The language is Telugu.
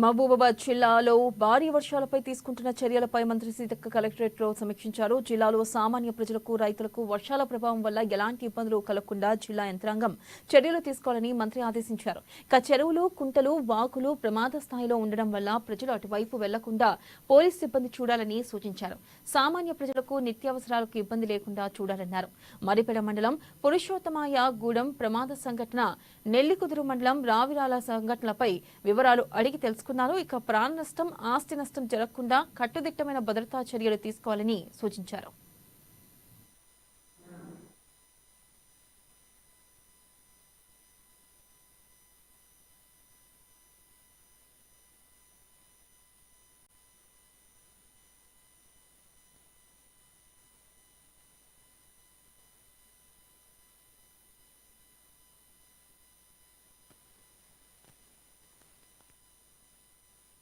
మహబూబాబాద్ జిల్లాలో భారీ వర్షాలపై తీసుకుంటున్న చర్యలపై మంత్రి సీతక్క కలెక్టరేట్లో సమీక్షించారు. జిల్లాలో సామాన్య ప్రజలకు, రైతులకు వర్షాల ప్రభావం వల్ల ఎలాంటి ఇబ్బందులు కలగకుండా జిల్లా యంత్రాంగం చర్యలు తీసుకోవాలని మంత్రి ఆదేశించారు. చెరువులు, కుంటలు, వాగులు ప్రమాద స్థాయిలో ఉండడం వల్ల ప్రజలు అటువైపు వెళ్లకుండా పోలీస్ సిబ్బంది చూడాలని సూచించారు. సామాన్య ప్రజలకు నిత్యావసరాలకు ఇబ్బంది లేకుండా చూడాలన్నారు. మరిపెడ మండలం పురుషోత్తమాయ గూడెం ప్రమాద సంఘటన, నెల్లికుదురు మండలం రావిరాల సంఘటనలపై వివరాలు అడిగి తెలుసుకున్నారు. ఇక ప్రాణ నష్టం, ఆస్తి నష్టం జరగకుండా కట్టుదిట్టమైన భద్రతా చర్యలు తీసుకోవాలని సూచించారు.